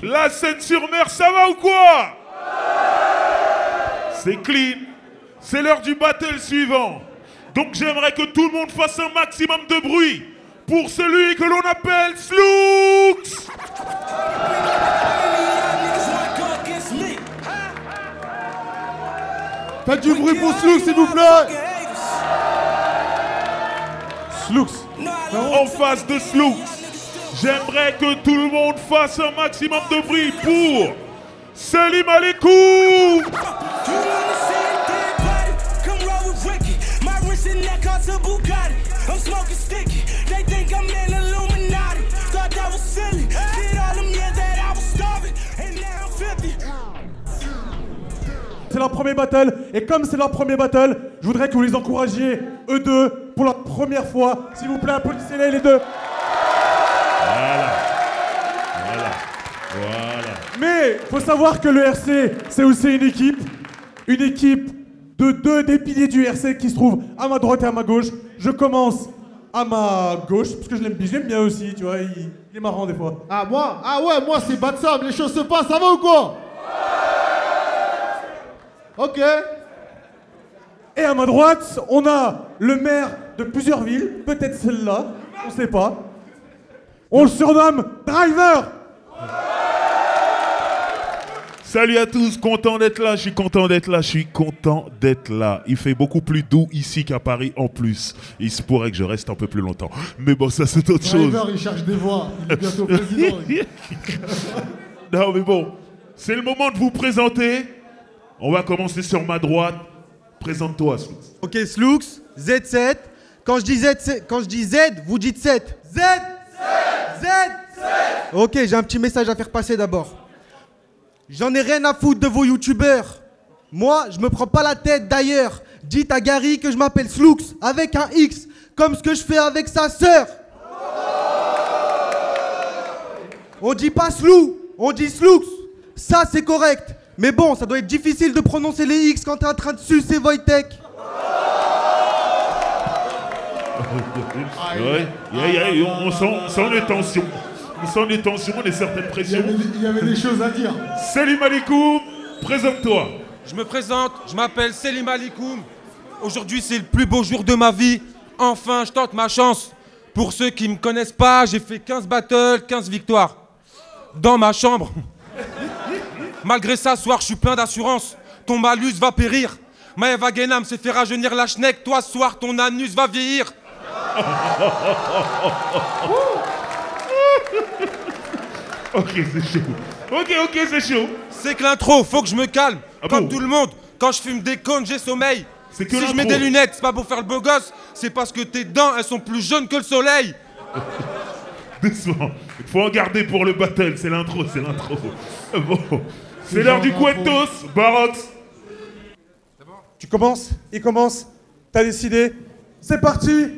La Seine-sur-Mer, ça va ou quoi? C'est clean. C'est l'heure du battle suivant. Donc j'aimerais que tout le monde fasse un maximum de bruit pour celui que l'on appelle Slooks. Faites du bruit pour Slooks, s'il vous plaît. Slooks. En face de Slooks, j'aimerais que tout le monde fasse un maximum de bruit pour Salim Alikoum. C'est leur premier battle, et comme c'est leur premier battle, je voudrais que vous les encouragiez, eux deux, pour leur première fois. S'il vous plaît, applaudissez-les les deux. Voilà. Mais faut savoir que le RC, c'est aussi une équipe de deux des piliers du RC qui se trouvent à ma droite et à ma gauche. Je commence à ma gauche, parce que je l'aime bien aussi, tu vois, il est marrant des fois. Ah, moi? Ah ouais, moi c'est Batsam, les choses se passent, ça va ou quoi? Ok. Et à ma droite, on a le maire de plusieurs villes, peut-être celle-là, on sait pas. On le surnomme Driver. Salut à tous, content d'être là, je suis content d'être là. Il fait beaucoup plus doux ici qu'à Paris en plus. Il se pourrait que je reste un peu plus longtemps. Mais bon, ça c'est autre chose. Driver, il cherche des voix, il est bientôt président. Non mais bon, c'est le moment de vous présenter. On va commencer sur ma droite. Présente-toi, Slooks. Ok, Slooks, Z7. Quand je dis Z, vous dites 7. Z. Ok, j'ai un petit message à faire passer d'abord. J'en ai rien à foutre de vos youtubeurs. Moi, je me prends pas la tête d'ailleurs. Dites à Gary que je m'appelle Slooks avec un X, comme ce que je fais avec sa sœur. On dit pas Slou, on dit Slooks. Ça, c'est correct. Mais bon, ça doit être difficile de prononcer les X quand t'es en train de sucer Wojtek. On sent les tensions. On sent les tensions et certaines pressions. Il y avait des choses à dire. Salim Alikoum, présente-toi. Je me présente, je m'appelle Salim Alikoum. Aujourd'hui, c'est le plus beau jour de ma vie. Enfin, je tente ma chance. Pour ceux qui ne me connaissent pas, j'ai fait 15 battles, 15 victoires. Dans ma chambre. Malgré ça, ce soir, je suis plein d'assurance. Ton malus va périr. Maëva Guénam s'est fait rajeunir la schneck. Toi, ce soir, ton anus va vieillir. Ok, c'est chaud. Ok, c'est chaud. C'est que l'intro, faut que je me calme. Ah Comme bon? tout le monde, quand je fume des cônes, j'ai sommeil. C'est que Si je l'intro. mets des lunettes, c'est pas pour faire le beau gosse, c'est parce que tes dents, elles sont plus jaunes que le soleil. Doucement. Il faut en garder pour le battle. C'est l'intro. Bon. C'est l'heure du Cuentos. Barox. Tu commences, il commence, t'as décidé. C'est parti.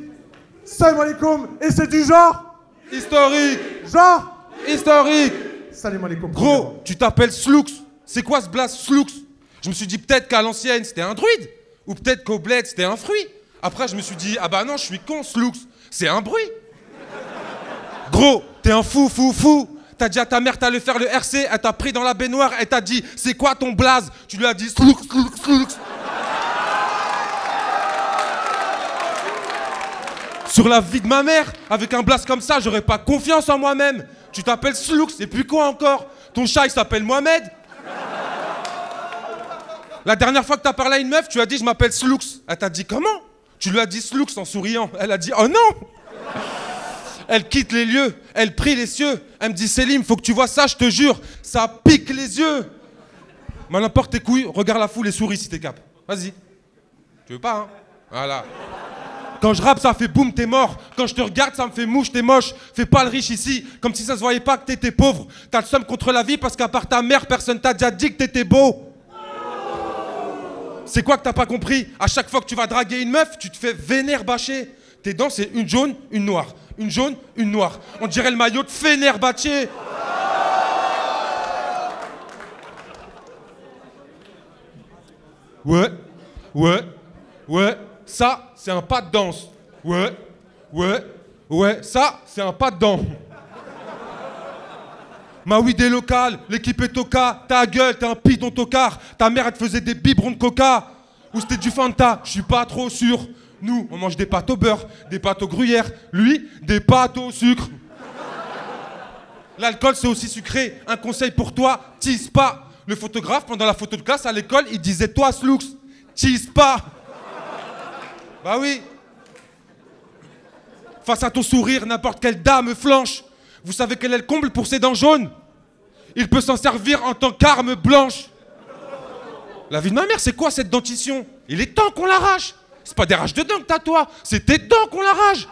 Salam alaikum, et c'est du genre. Historique. Historique. Salam alaikum. Gros, tu t'appelles Slooks. C'est quoi ce blast Slooks? Je me suis dit peut-être qu'à l'ancienne c'était un druide. Ou peut-être qu'au bled c'était un fruit. Après je me suis dit, ah bah non, je suis con, Slooks. C'est un bruit. Gros, t'es un fou. T'as dit à ta mère t'allais faire le RC, elle t'a pris dans la baignoire, elle t'a dit, c'est quoi ton blaze? Tu lui as dit Slooks. Sur la vie de ma mère, avec un blast comme ça, j'aurais pas confiance en moi-même. Tu t'appelles Slooks, et puis quoi encore? Ton chat il s'appelle Mohamed? La dernière fois que t'as parlé à une meuf, tu as dit je m'appelle Slooks. Elle t'a dit comment? Tu lui as dit Slooks en souriant. Elle a dit oh non. Elle quitte les lieux, elle prie les cieux. Elle me dit Selim, faut que tu vois ça, je te jure, ça pique les yeux. Mais n'importe tes couilles, regarde la foule et souris si t'es cap. Vas-y. Tu veux pas, hein? Voilà. Quand je rappe, ça fait boum, t'es mort. Quand je te regarde, ça me fait mouche, t'es moche. Fais pas le riche ici, comme si ça se voyait pas que t'étais pauvre. T'as le seum contre la vie parce qu'à part ta mère, personne t'a déjà dit que t'étais beau. C'est quoi que t'as pas compris? À chaque fois que tu vas draguer une meuf, tu te fais vénère bâcher. Tes dents, c'est une jaune, une noire. Une jaune, une noire. On dirait le maillot de Fenerbahçe. Ouais. Ça, c'est un pas de danse. Ouais. Ça, c'est un pas de danse. Ma oui des locales, l'équipe est toca, ta gueule, t'es un bidon tocard, ta mère elle te faisait des biberons de coca, ou c'était du Fanta, je suis pas trop sûr. Nous, on mange des pâtes au beurre, des pâtes au gruyère, lui, des pâtes au sucre. L'alcool c'est aussi sucré, un conseil pour toi, tease pas. Le photographe, pendant la photo de classe à l'école, il disait toi Slux, tease pas. Bah oui. Face à ton sourire, n'importe quelle dame flanche. Vous savez quel est le comble pour ses dents jaunes? Il peut s'en servir en tant qu'arme blanche. La vie de ma mère, c'est quoi cette dentition? Il est temps qu'on l'arrache. C'est pas des rages de dents que t'as toi, c'est tes dents qu'on l'arrache.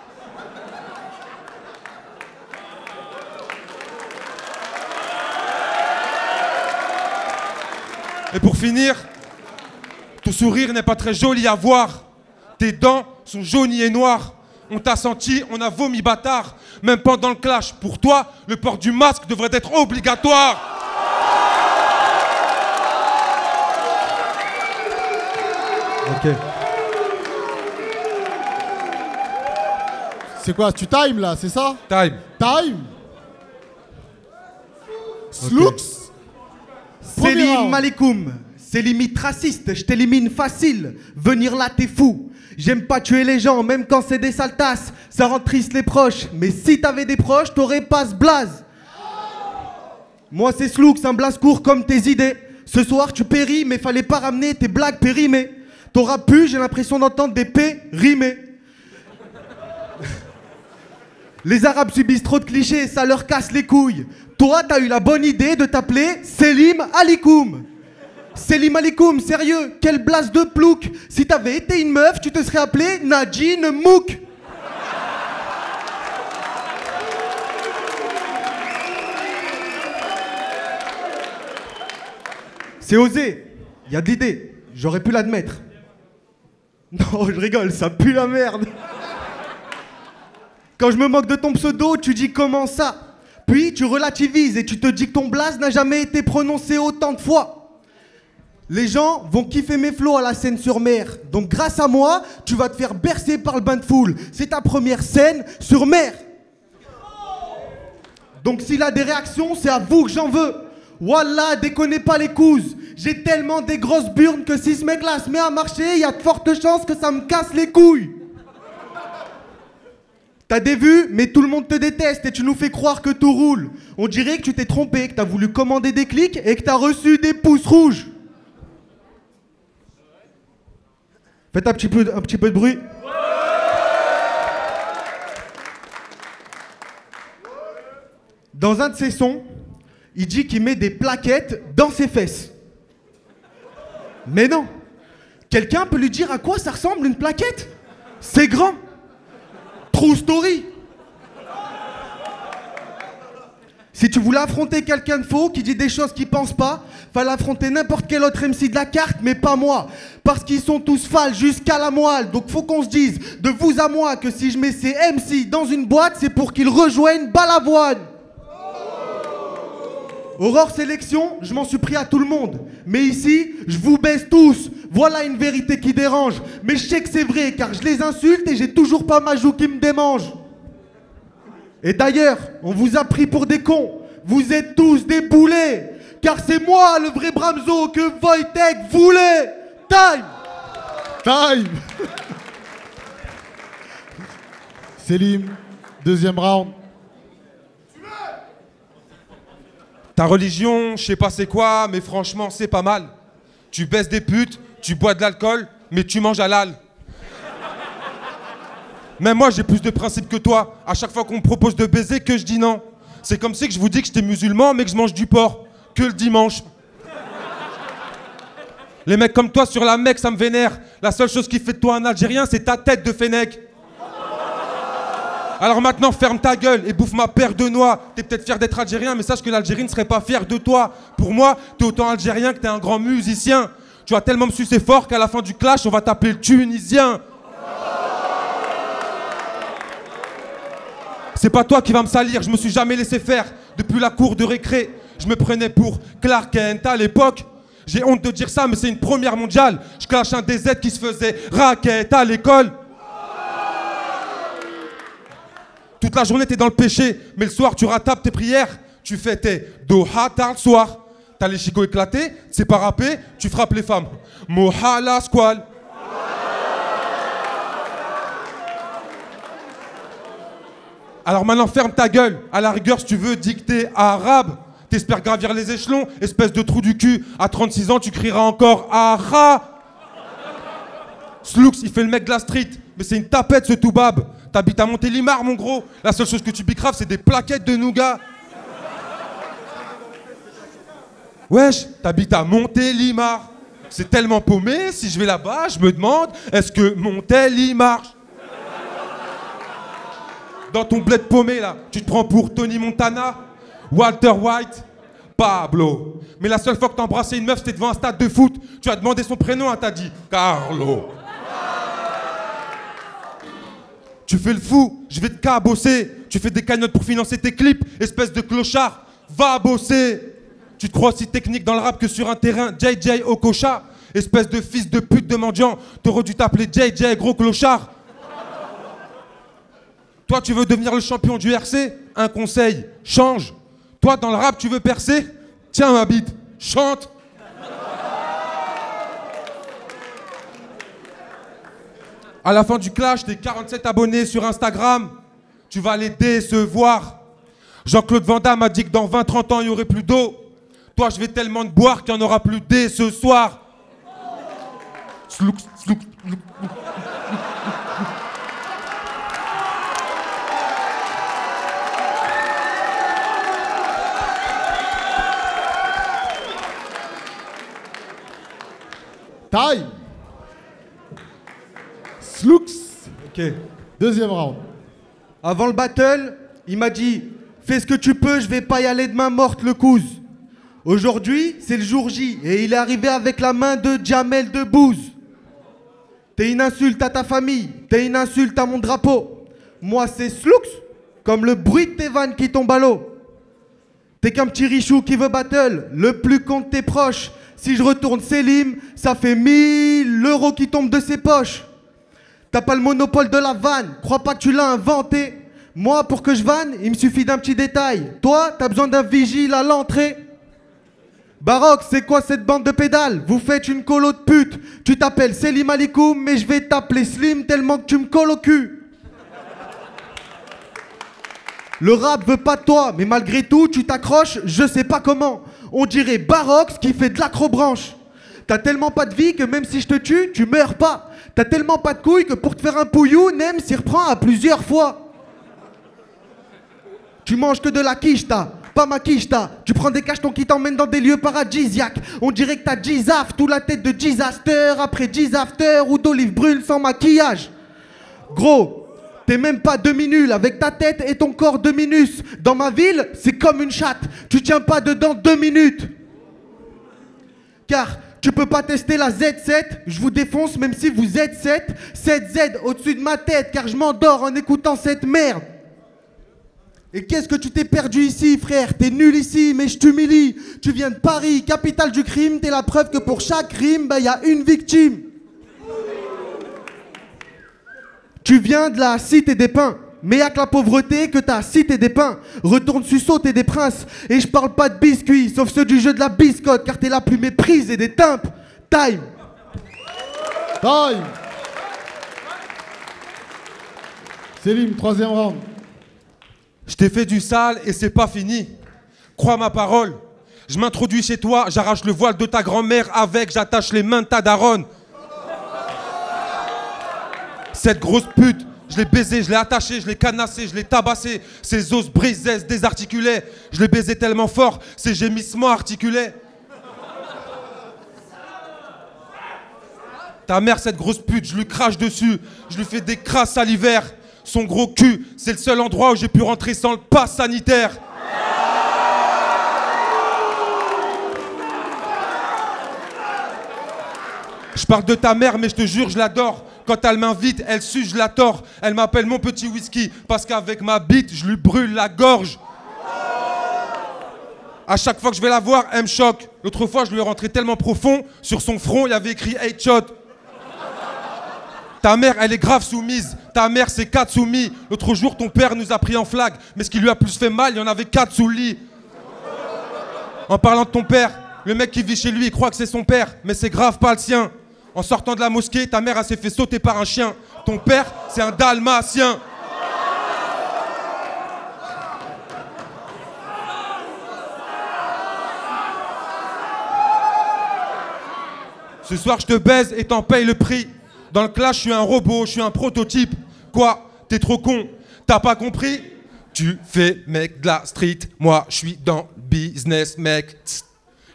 Et pour finir, ton sourire n'est pas très joli à voir. Tes dents sont jaunies et noires. On t'a senti, on a vomi bâtard. Même pendant le clash. Pour toi, le port du masque devrait être obligatoire. Ok. C'est quoi, tu time là, c'est ça? Time. Time. Slux. Selim Malikoum, c'est limite raciste, je t'élimine facile. Venir là, t'es fou. J'aime pas tuer les gens, même quand c'est des sales tasses. Ça rend triste les proches, mais si t'avais des proches, t'aurais pas ce blaze. Moi c'est Slux, un blaze court comme tes idées. Ce soir tu péris, mais fallait pas ramener tes blagues périmées. T'auras pu, j'ai l'impression d'entendre des P rimer. Les Arabes subissent trop de clichés, ça leur casse les couilles. Toi, t'as eu la bonne idée de t'appeler Selim Alikoum. Selim Alikoum, sérieux, quelle blaze de plouc. Si t'avais été une meuf, tu te serais appelé Nadine Mouk. C'est osé, y a de l'idée, j'aurais pu l'admettre. Non, je rigole, ça pue la merde. Quand je me moque de ton pseudo, tu dis comment ça? Puis tu relativises et tu te dis que ton blaze n'a jamais été prononcé autant de fois. Les gens vont kiffer mes flots à la Seine-sur-Mer. Donc grâce à moi, tu vas te faire bercer par le bain de foule. C'est ta première scène sur mer. Donc s'il a des réactions, c'est à vous que j'en veux. Wallah, déconnez pas les couses. J'ai tellement des grosses burnes que si ce mec-là se met à marcher, il y a de fortes chances que ça me casse les couilles. T'as des vues, mais tout le monde te déteste et tu nous fais croire que tout roule. On dirait que tu t'es trompé, que t'as voulu commander des clics et que t'as reçu des pouces rouges. Faites un petit peu de bruit. Dans un de ses sons, il dit qu'il met des plaquettes dans ses fesses. Mais non. Quelqu'un peut lui dire à quoi ça ressemble une plaquette? C'est grand. True story. Si tu voulais affronter quelqu'un de faux qui dit des choses qu'il pense pas, fallait affronter n'importe quel autre MC de la carte, mais pas moi. Parce qu'ils sont tous fals jusqu'à la moelle. Donc faut qu'on se dise, de vous à moi, que si je mets ces MC dans une boîte, c'est pour qu'ils rejoignent Balavoine. Aurore Sélection, je m'en suis pris à tout le monde. Mais ici, je vous baisse tous. Voilà une vérité qui dérange. Mais je sais que c'est vrai, car je les insulte et j'ai toujours pas ma joue qui me démange. Et d'ailleurs, on vous a pris pour des cons. Vous êtes tous des boulets. Car c'est moi le vrai Bramzo que Wojtek voulait. Time. Time. Selim, deuxième round. Ta religion, je sais pas c'est quoi, mais franchement, c'est pas mal. Tu baisses des putes, tu bois de l'alcool, mais tu manges halal. Même moi, j'ai plus de principes que toi. À chaque fois qu'on me propose de baiser, que je dis non. C'est comme si que je vous dis que j'étais musulman, mais que je mange du porc. Que le dimanche. Les mecs comme toi sur la Mecque, ça me vénère. La seule chose qui fait de toi un Algérien, c'est ta tête de Fennec. Alors maintenant, ferme ta gueule et bouffe ma paire de noix. T'es peut-être fier d'être algérien, mais sache que l'Algérie ne serait pas fière de toi. Pour moi, t'es autant algérien que t'es un grand musicien. Tu vas tellement me sucer fort qu'à la fin du clash, on va t'appeler le Tunisien. C'est pas toi qui vas me salir, je me suis jamais laissé faire. Depuis la cour de récré, je me prenais pour Clark Kent à l'époque. J'ai honte de dire ça, mais c'est une première mondiale. Je clash un DZ qui se faisait raquette à l'école. Toute la journée, t'es dans le péché, mais le soir, tu rattrapes tes prières. Tu fais tes Doha tard le soir. T'as les chicots éclatés, c'est pas râpé, tu frappes les femmes. Moha la squale. Alors maintenant, ferme ta gueule. À la rigueur, si tu veux dicter arabe, t'espères gravir les échelons, espèce de trou du cul. À 36 ans, tu crieras encore Aha. Slux, il fait le mec de la street. Mais c'est une tapette, ce toubab. T'habites à Montélimar, mon gros. La seule chose que tu bicraves, c'est des plaquettes de nougat. Wesh, t'habites à Montélimar. C'est tellement paumé, si je vais là-bas, je me demande, est-ce que Montélimar marche? Dans ton bled paumé là, tu te prends pour Tony Montana, Walter White, Pablo. Mais la seule fois que t'as embrassé une meuf, c'était devant un stade de foot. Tu as demandé son prénom, elle t'a dit Carlo. Tu fais le fou, je vais te cabosser. Tu fais des cagnottes pour financer tes clips, espèce de clochard. Va bosser. Tu te crois aussi technique dans le rap que sur un terrain JJ Okocha. Espèce de fils de pute de mendiant. T'aurais dû t'appeler JJ gros clochard. Toi, tu veux devenir le champion du RC? Un conseil, change. Toi, dans le rap, tu veux percer? Tiens ma bite, chante. À la fin du clash, t'es 47 abonnés sur Instagram. Tu vas les décevoir. Jean-Claude Van Damme a dit que dans 20-30 ans, il n'y aurait plus d'eau. Toi, je vais tellement te boire qu'il n'y en aura plus dès ce soir. Slouk, slouk, slouk. Taille. Slux. Ok. Deuxième round. Avant le battle, il m'a dit fais ce que tu peux, je vais pas y aller de main morte le couze. Aujourd'hui, c'est le jour J et il est arrivé avec la main de Jamel Debbouze. T'es une insulte à ta famille, t'es une insulte à mon drapeau. Moi, c'est Slux, comme le bruit de tes vannes qui tombent à l'eau. T'es qu'un petit richou qui veut battle, le plus con de tes proches. Si je retourne Selim, ça fait 1000 € qui tombent de ses poches. T'as pas le monopole de la vanne, crois pas que tu l'as inventé. Moi, pour que je vanne, il me suffit d'un petit détail. Toi, t'as besoin d'un vigile à l'entrée. Baroque, c'est quoi cette bande de pédales? Vous faites une colo de pute. Tu t'appelles Selim Alikoum, mais je vais t'appeler Slim tellement que tu me colles au cul. Le rap veut pas de toi, mais malgré tout, tu t'accroches, je sais pas comment. On dirait Baroque qui fait de l'acrobranche. T'as tellement pas de vie que même si je te tue, tu meurs pas. T'as tellement pas de couilles que pour te faire un pouillou, Nem s'y reprend à plusieurs fois. Tu manges que de la quicheta, pas ma quicheta. Tu prends des cachetons qui t'emmènent dans des lieux paradisiaques. On dirait que t'as Gizaf, tout la tête de Disaster, après Gizafter ou d'olive brûle sans maquillage. Gros, t'es même pas demi-nul avec ta tête et ton corps de minus. Dans ma ville, c'est comme une chatte. Tu tiens pas dedans 2 minutes. Car tu peux pas tester la Z7. Je vous défonce même si vous êtes 7. 7Z au-dessus de ma tête car je m'endors en écoutant cette merde. Et qu'est-ce que tu t'es perdu ici, frère? T'es nul ici, mais je t'humilie. Tu viens de Paris, capitale du crime. T'es la preuve que pour chaque crime, y a une victime. Tu viens de la cité des pins, mais y'a que la pauvreté que t'as cité des pins. Retourne suceau, t'es des princes. Et je parle pas de biscuits, sauf ceux du jeu de la biscotte, car t'es la plus méprise et des timpes. Time. Taille. Selim, troisième round. Je t'ai fait du sale et c'est pas fini. Crois ma parole. Je m'introduis chez toi, j'arrache le voile de ta grand-mère avec, j'attache les mains de ta daronne. Cette grosse pute, je l'ai baisée, je l'ai attachée, je l'ai canassée, je l'ai tabassée. Ses os brisés, se désarticulaient. Je l'ai baisé tellement fort, ses gémissements articulaient. Ta mère, cette grosse pute, je lui crache dessus. Je lui fais des crasses salivaires. Son gros cul, c'est le seul endroit où j'ai pu rentrer sans le pass sanitaire. Je parle de ta mère, mais je te jure, je l'adore. Quand elle m'invite, elle suce, je la tords. Elle m'appelle mon petit whisky, parce qu'avec ma bite, je lui brûle la gorge. À chaque fois que je vais la voir, elle me choque. L'autre fois, je lui ai rentré tellement profond, sur son front, il y avait écrit « Hey shot ». Ta mère, elle est grave soumise. Ta mère, c'est 4 soumis. L'autre jour, ton père nous a pris en flag. Mais ce qui lui a plus fait mal, il y en avait 4 sous le lit. En parlant de ton père, le mec qui vit chez lui, il croit que c'est son père, mais c'est grave pas le sien. En sortant de la mosquée, ta mère, elle s'est fait sauter par un chien. Ton père, c'est un dalmatien. Ce soir, je te baise et t'en payes le prix. Dans le clash, je suis un robot, je suis un prototype. Quoi? T'es trop con? T'as pas compris? Tu fais mec de la street, moi je suis dans le business mec. Tss.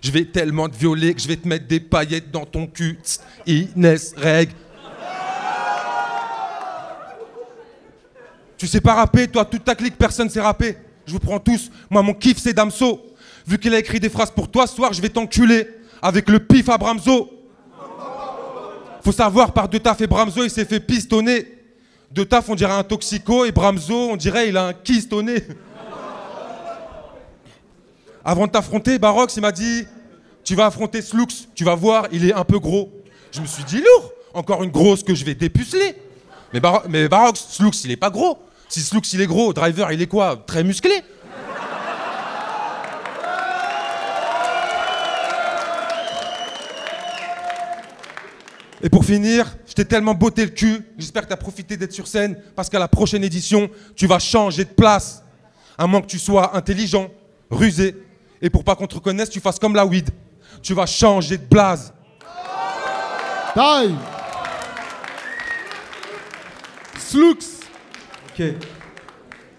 Je vais tellement te violer que je vais te mettre des paillettes dans ton cul. Tss. Inès Reg. Tu sais pas rapper, toi toute ta clique personne sait rapper. Je vous prends tous, moi mon kiff c'est Damso. Vu qu'il a écrit des phrases pour toi, ce soir je vais t'enculer. Avec le pif à Bramzo. Faut savoir, par De Taf et Bramzo, il s'est fait pistonner. De Taf, on dirait un toxico, et Bramzo, on dirait il a un kistonné. Avant de t'affronter, Barox, il m'a dit « Tu vas affronter Slooks, tu vas voir, il est un peu gros. » Je me suis dit « Lourd, encore une grosse que je vais dépuceler. » Mais Barox, Slooks, il est pas gros. Si Slooks, il est gros, Driver, il est quoi? Très musclé. Et pour finir, je t'ai tellement botté le cul, j'espère que tu as profité d'être sur scène, parce qu'à la prochaine édition, tu vas changer de place. À moins que tu sois intelligent, rusé, et pour pas qu'on te reconnaisse, tu fasses comme la weed. Tu vas changer de blase. Time. Slooks. Ok.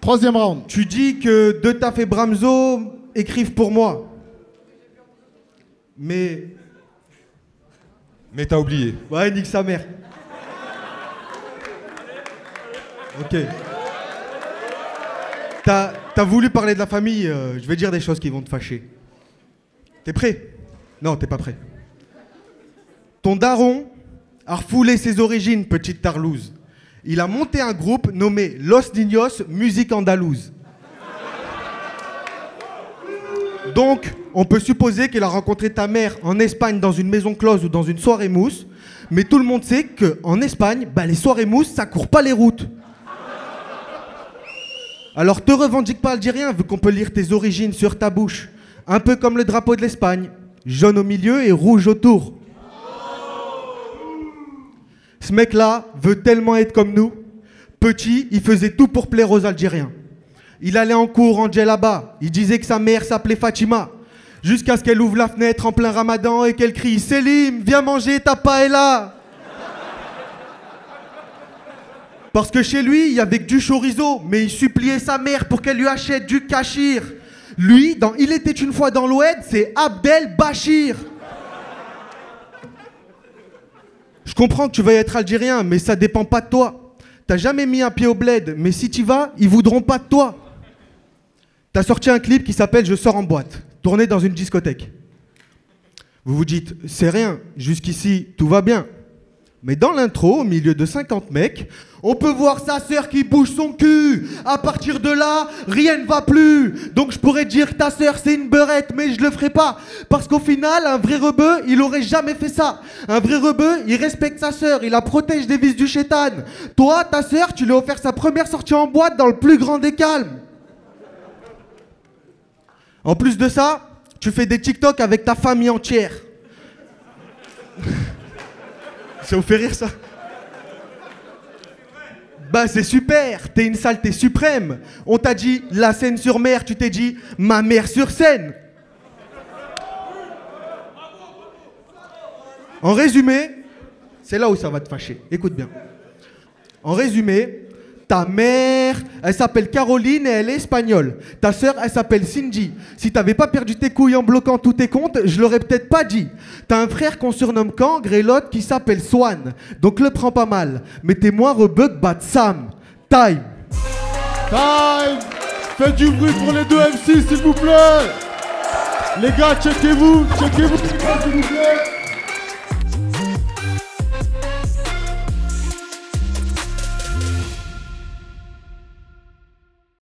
Troisième round. Tu dis que De Taf et Bramzo écrivent pour moi. Mais t'as oublié. ouais, nique sa mère. Ok. T'as voulu parler de la famille, je vais dire des choses qui vont te fâcher. T'es prêt? Non, t'es pas prêt. Ton daron a refoulé ses origines, petite tarlouse. Il a monté un groupe nommé Los Niños Musique Andalouse. Donc, on peut supposer qu'il a rencontré ta mère en Espagne dans une maison close ou dans une soirée mousse, mais tout le monde sait qu'en Espagne, les soirées mousse, ça court pas les routes. Alors te revendique pas algérien, vu qu'on peut lire tes origines sur ta bouche. Un peu comme le drapeau de l'Espagne, jaune au milieu et rouge autour. Ce mec-là veut tellement être comme nous. Petit, il faisait tout pour plaire aux Algériens. Il allait en cours en djellaba, il disait que sa mère s'appelait Fatima. Jusqu'à ce qu'elle ouvre la fenêtre en plein ramadan et qu'elle crie « Selim, viens manger ta paella !» Parce que chez lui, il y avait que du chorizo, mais il suppliait sa mère pour qu'elle lui achète du kachir. Lui, dans Il était une fois dans l'Oued, c'est Abdel Bachir. Je comprends que tu veuilles être algérien, mais ça dépend pas de toi. T'as jamais mis un pied au bled, mais si t'y vas, ils voudront pas de toi. T'as sorti un clip qui s'appelle « Je sors en boîte », tourné dans une discothèque. Vous vous dites « C'est rien, jusqu'ici, tout va bien ». Mais dans l'intro, au milieu de 50 mecs, on peut voir sa sœur qui bouge son cul. À partir de là, rien ne va plus. Donc je pourrais dire que ta sœur c'est une beurette, mais je le ferai pas. Parce qu'au final, un vrai rebeu, il aurait jamais fait ça. Un vrai rebeu, il respecte sa sœur, il la protège des vices du chétan. Toi, ta sœur, tu lui as offert sa première sortie en boîte dans le plus grand des calmes. En plus de ça, tu fais des TikTok avec ta famille entière. Ça vous fait rire, ça? Bah c'est super, t'es une saleté suprême. On t'a dit la Seine sur mer, tu t'es dit ma mère sur scène. En résumé, c'est là où ça va te fâcher. Écoute bien. En résumé, ta mère, elle s'appelle Caroline et elle est espagnole. Ta sœur, elle s'appelle Cindy. Si t'avais pas perdu tes couilles en bloquant tous tes comptes, je l'aurais peut-être pas dit. T'as un frère qu'on surnomme Kangre et l'autre qui s'appelle Swan. Donc le prends pas mal. Mais t'es moins rebeu que Batsam. Time. Time. Faites du bruit pour les deux MC, s'il vous plaît. Les gars, checkez-vous, s'il vous plaît.